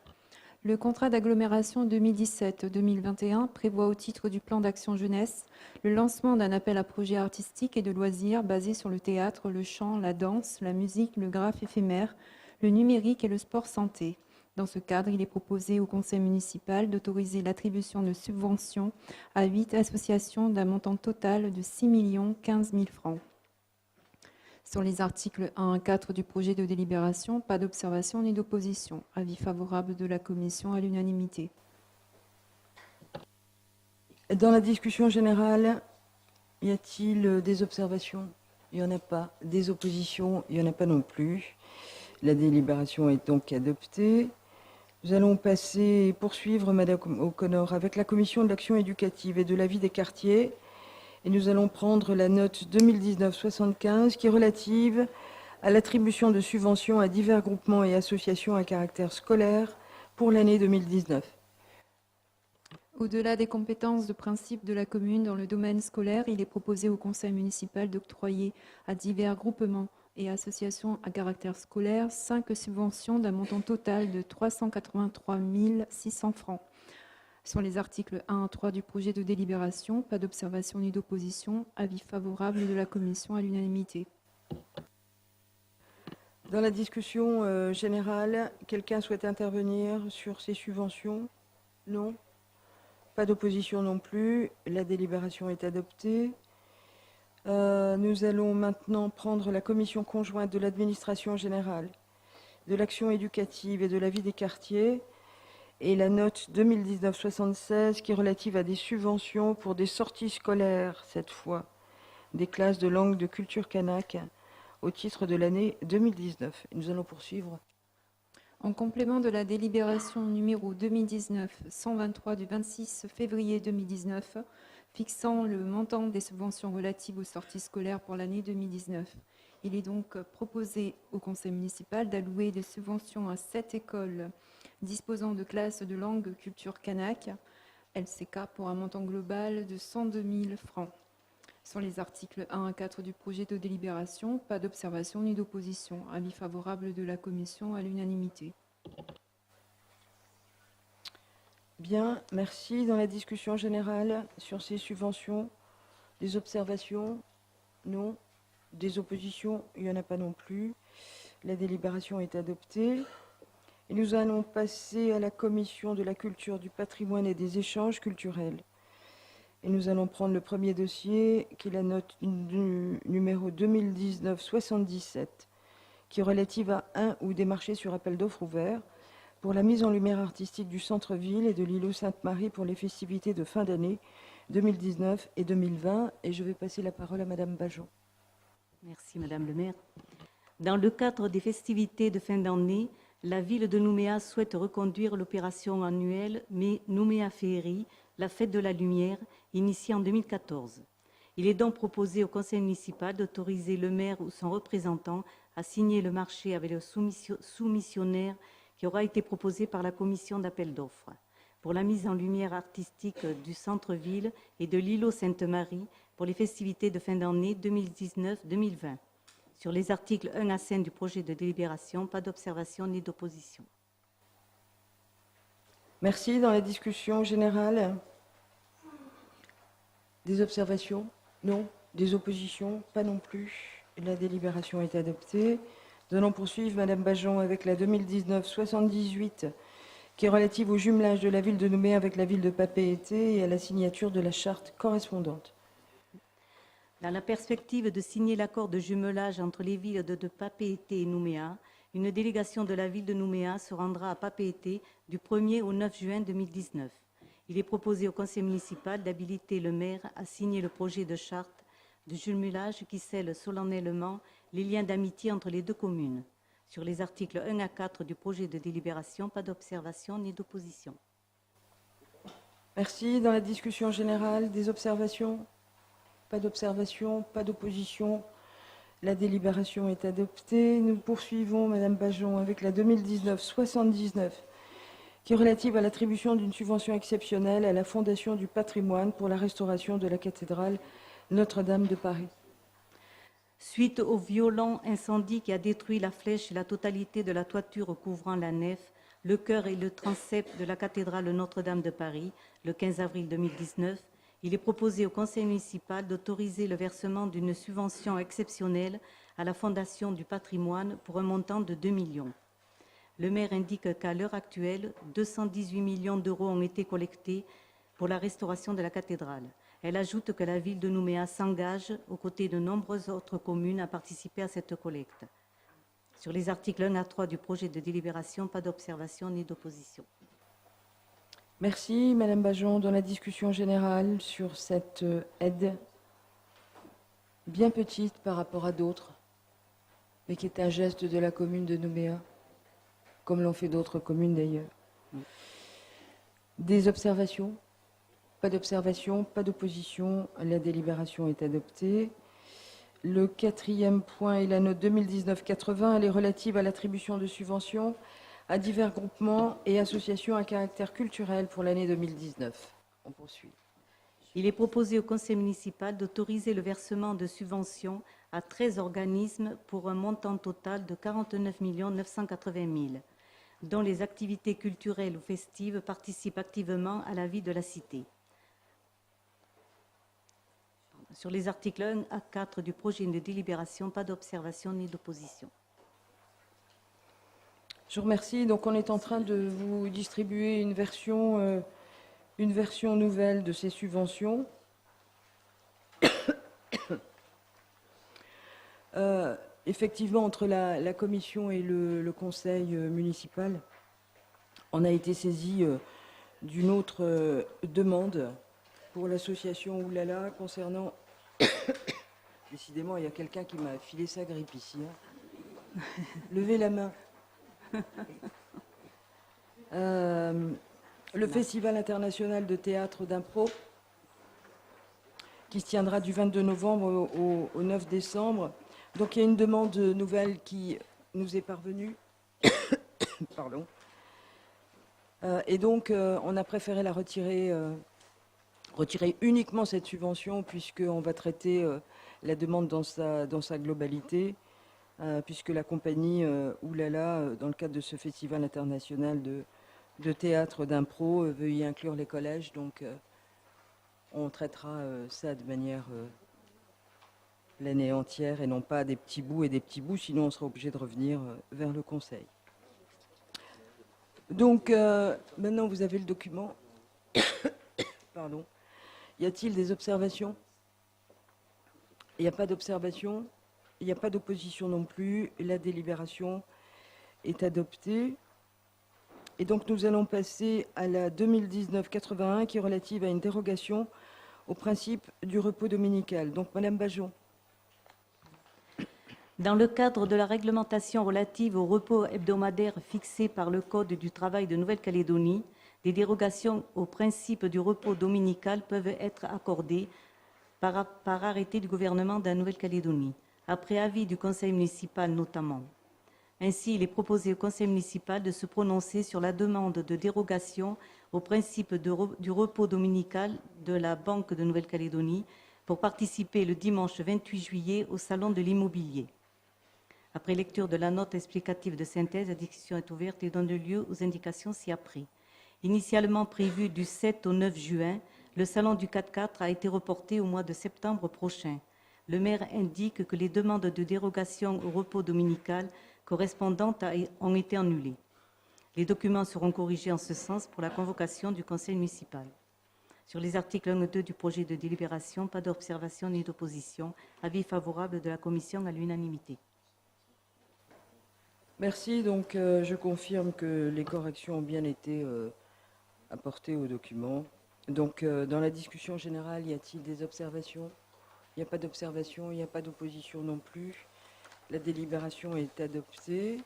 Le contrat d'agglomération 2017-2021 prévoit au titre du plan d'action jeunesse le lancement d'un appel à projet artistique et de loisirs basé sur le théâtre, le chant, la danse, la musique, le graphe éphémère, le numérique et le sport santé. Dans ce cadre, il est proposé au conseil municipal d'autoriser l'attribution de subventions à 8 associations d'un montant total de 6 015 000 francs. Sur les articles 1 à 4 du projet de délibération, pas d'observation ni d'opposition. Avis favorable de la commission à l'unanimité. Dans la discussion générale, y a-t-il des observations? Il n'y en a pas. Des oppositions? Il n'y en a pas non plus. La délibération est donc adoptée. Nous allons passer et poursuivre, Madame O'Connor, avec la commission de l'action éducative et de la vie des quartiers. Et nous allons prendre la note 2019-75 qui est relative à l'attribution de subventions à divers groupements et associations à caractère scolaire pour l'année 2019. Au-delà des compétences de principe de la commune dans le domaine scolaire, il est proposé au conseil municipal d'octroyer à divers groupements et associations à caractère scolaire 5 subventions d'un montant total de 383 600 francs. Sur les articles 1 à 3 du projet de délibération, pas d'observation ni d'opposition, avis favorable de la commission à l'unanimité. Dans la discussion générale, quelqu'un souhaite intervenir sur ces subventions? Non. Pas d'opposition non plus. La délibération est adoptée. Nous allons maintenant prendre la commission conjointe de l'administration générale, de l'action éducative et de la vie des quartiers et la note 2019-76 qui est relative à des subventions pour des sorties scolaires, cette fois, des classes de langue de culture kanak au titre de l'année 2019. Nous allons poursuivre. En complément de la délibération numéro 2019-123 du 26 février 2019, fixant le montant des subventions relatives aux sorties scolaires pour l'année 2019, il est donc proposé au conseil municipal d'allouer des subventions à 7 écoles disposant de classes de langue culture kanak, LCK, pour un montant global de 102 000 francs. Sur les articles 1 à 4 du projet de délibération, pas d'observation ni d'opposition. Avis favorable de la commission à l'unanimité. Bien, merci. Dans la discussion générale sur ces subventions, des observations? Non. Des oppositions? Il n'y en a pas non plus. La délibération est adoptée. Et nous allons passer à la commission de la culture, du patrimoine et des échanges culturels. Et nous allons prendre le premier dossier, qui est la note du numéro 2019-77, qui est relative à un ou des marchés sur appel d'offres ouverts pour la mise en lumière artistique du centre-ville et de l'îlot Sainte-Marie pour les festivités de fin d'année 2019 et 2020. Et je vais passer la parole à Madame Bajon. Merci Madame le maire. Dans le cadre des festivités de fin d'année, la ville de Nouméa souhaite reconduire l'opération annuelle Nouméa Féerie, la fête de la lumière, initiée en 2014. Il est donc proposé au conseil municipal d'autoriser le maire ou son représentant à signer le marché avec le soumissionnaire qui aura été proposé par la commission d'appel d'offres pour la mise en lumière artistique du centre-ville et de l'îlot Sainte-Marie pour les festivités de fin d'année 2019-2020. Sur les articles 1 à 5 du projet de délibération, pas d'observation ni d'opposition. Merci. Dans la discussion générale, des observations? Non. Des oppositions? Pas non plus. La délibération est adoptée. Nous allons poursuivre, Madame Bajon, avec la 2019-78, qui est relative au jumelage de la ville de Nouméa avec la ville de Papeete et à la signature de la charte correspondante. Dans la perspective de signer l'accord de jumelage entre les villes de Papeete et Nouméa, une délégation de la ville de Nouméa se rendra à Papeete du 1er au 9 juin 2019. Il est proposé au conseil municipal d'habiliter le maire à signer le projet de charte de jumelage qui scelle solennellement les liens d'amitié entre les deux communes. Sur les articles 1 à 4 du projet de délibération, pas d'observation ni d'opposition. Merci. Dans la discussion générale, des observations? Pas d'observation, pas d'opposition. La délibération est adoptée. Nous poursuivons, Madame Bajon, avec la 2019-79, qui est relative à l'attribution d'une subvention exceptionnelle à la Fondation du patrimoine pour la restauration de la cathédrale Notre-Dame de Paris. Suite au violent incendie qui a détruit la flèche et la totalité de la toiture couvrant la nef, le chœur et le transept de la cathédrale Notre-Dame de Paris, le 15 avril 2019, il est proposé au conseil municipal d'autoriser le versement d'une subvention exceptionnelle à la Fondation du patrimoine pour un montant de 2 millions. Le maire indique qu'à l'heure actuelle, 218 millions d'euros ont été collectés pour la restauration de la cathédrale. Elle ajoute que la ville de Nouméa s'engage, aux côtés de nombreuses autres communes, à participer à cette collecte. Sur les articles 1 à 3 du projet de délibération, pas d'observation ni d'opposition. Merci, Madame Bajon. Dans la discussion générale sur cette aide bien petite par rapport à d'autres, mais qui est un geste de la commune de Nouméa, comme l'ont fait d'autres communes d'ailleurs. Des observations? Pas d'observation, pas d'opposition. La délibération est adoptée. Le quatrième point est la note 2019-80. Elle est relative à l'attribution de subventions à divers groupements et associations à caractère culturel pour l'année 2019. On poursuit. Il est proposé au conseil municipal d'autoriser le versement de subventions à 13 organismes pour un montant total de 49 980 000, dont les activités culturelles ou festives participent activement à la vie de la cité. Sur les articles 1 à 4 du projet de délibération, pas d'observation ni d'opposition. Je vous remercie. Donc, on est en train de vous distribuer une version une version nouvelle de ces subventions. Effectivement, entre la commission et le conseil municipal, on a été saisi d'une autre demande pour l'association Oulala concernant... Décidément, il y a quelqu'un qui m'a filé sa grippe ici. Hein. Levez la main. Le Festival international de théâtre d'impro, qui se tiendra du 22 novembre au 9 décembre. Donc il y a une demande nouvelle qui nous est parvenue. Pardon. Et donc on a préféré la retirer uniquement cette subvention, puisqu'on va traiter la demande dans sa globalité, puisque la compagnie Oulala, dans le cadre de ce festival international de théâtre d'impro, veut y inclure les collèges. Donc on traitera ça de manière l'année entière et non pas des petits bouts et des petits bouts, sinon on sera obligé de revenir vers le Conseil. Donc maintenant vous avez le document. Pardon. Y a-t-il des observations? Il n'y a pas d'observation, il n'y a pas d'opposition non plus. La délibération est adoptée. Et donc nous allons passer à la 2019-81 qui est relative à une dérogation au principe du repos dominical. Donc Madame Bajon. Dans le cadre de la réglementation relative au repos hebdomadaire fixé par le Code du travail de Nouvelle-Calédonie, des dérogations au principe du repos dominical peuvent être accordées par arrêté du gouvernement de la Nouvelle-Calédonie, après avis du conseil municipal notamment. Ainsi, il est proposé au conseil municipal de se prononcer sur la demande de dérogation au principe du repos dominical de la Banque de Nouvelle-Calédonie pour participer le dimanche 28 juillet au Salon de l'immobilier. Après lecture de la note explicative de synthèse, la discussion est ouverte et donne lieu aux indications ci-après. Initialement prévu du 7 au 9 juin, le Salon du 4x4 a été reporté au mois de septembre prochain. Le maire indique que les demandes de dérogation au repos dominical correspondantes ont été annulées. Les documents seront corrigés en ce sens pour la convocation du conseil municipal. Sur les articles 1 et 2 du projet de délibération, pas d'observation ni d'opposition. Avis favorable de la commission à l'unanimité. Merci. Donc je confirme que les corrections ont bien été apportées au document. Donc dans la discussion générale, y a-t-il des observations? Il n'y a pas d'observation, il n'y a pas d'opposition non plus. La délibération est adoptée.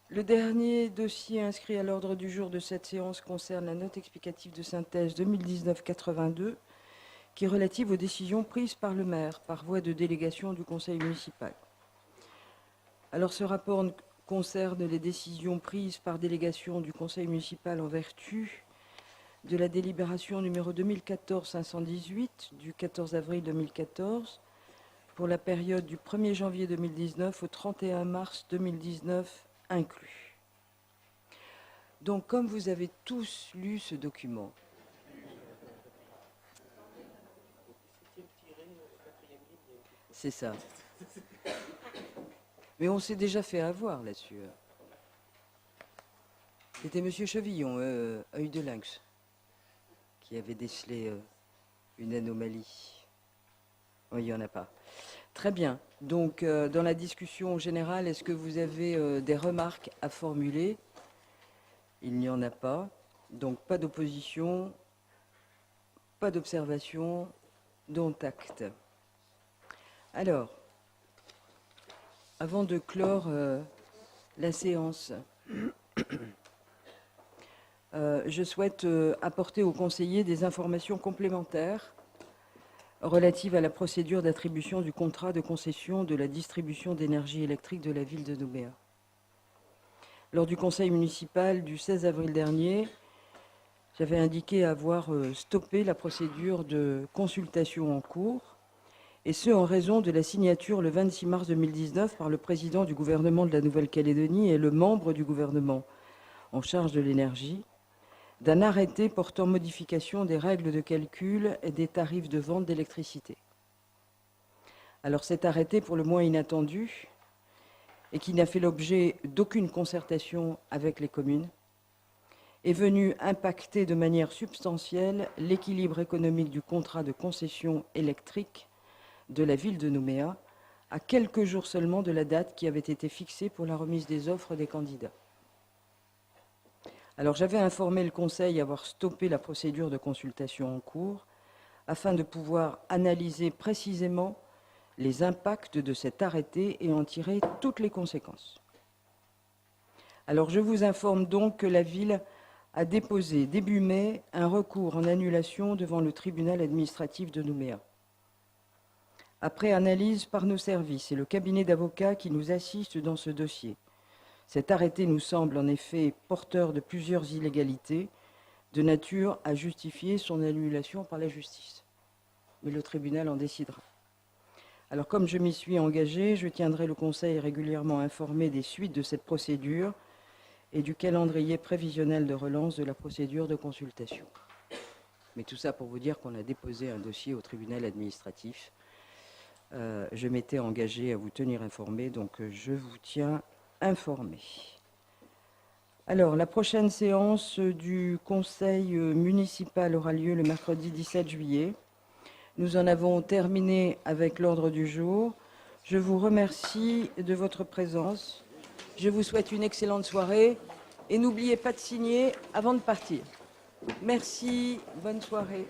Le dernier dossier inscrit à l'ordre du jour de cette séance concerne la note explicative de synthèse 2019-82, qui est relative aux décisions prises par le maire par voie de délégation du conseil municipal. Alors ce rapport concerne les décisions prises par délégation du conseil municipal en vertu de la délibération numéro 2014-518 du 14 avril 2014 pour la période du 1er janvier 2019 au 31 mars 2019 inclus. Donc comme vous avez tous lu ce document, c'est ça. Mais on s'est déjà fait avoir là-dessus. C'était M. Chevillon, œil de lynx, qui avait décelé une anomalie. Oui, il n'y en a pas. Très bien. Donc, dans la discussion générale, est-ce que vous avez des remarques à formuler? Il n'y en a pas. Donc, pas d'opposition, pas d'observation, dont acte. Alors, avant de clore la séance, je souhaite apporter aux conseillers des informations complémentaires relatives à la procédure d'attribution du contrat de concession de la distribution d'énergie électrique de la ville de Nouméa. Lors du conseil municipal du 16 avril dernier, j'avais indiqué avoir stoppé la procédure de consultation en cours, et ce en raison de la signature le 26 mars 2019 par le président du gouvernement de la Nouvelle-Calédonie et le membre du gouvernement en charge de l'énergie, d'un arrêté portant modification des règles de calcul et des tarifs de vente d'électricité. Alors cet arrêté, pour le moins inattendu, et qui n'a fait l'objet d'aucune concertation avec les communes, est venu impacter de manière substantielle l'équilibre économique du contrat de concession électrique de la ville de Nouméa, à quelques jours seulement de la date qui avait été fixée pour la remise des offres des candidats. Alors j'avais informé le Conseil avoir stoppé la procédure de consultation en cours afin de pouvoir analyser précisément les impacts de cet arrêté et en tirer toutes les conséquences. Alors je vous informe donc que la ville a déposé début mai un recours en annulation devant le tribunal administratif de Nouméa. Après analyse par nos services et le cabinet d'avocats qui nous assistent dans ce dossier, cet arrêté nous semble en effet porteur de plusieurs illégalités de nature à justifier son annulation par la justice. Mais le tribunal en décidera. Alors comme je m'y suis engagé, je tiendrai le Conseil régulièrement informé des suites de cette procédure et du calendrier prévisionnel de relance de la procédure de consultation. Mais tout ça pour vous dire qu'on a déposé un dossier au tribunal administratif. Je m'étais engagé à vous tenir informé, donc je vous tiens informé. Alors, la prochaine séance du Conseil municipal aura lieu le mercredi 17 juillet. Nous en avons terminé avec l'ordre du jour. Je vous remercie de votre présence. Je vous souhaite une excellente soirée et n'oubliez pas de signer avant de partir. Merci, bonne soirée.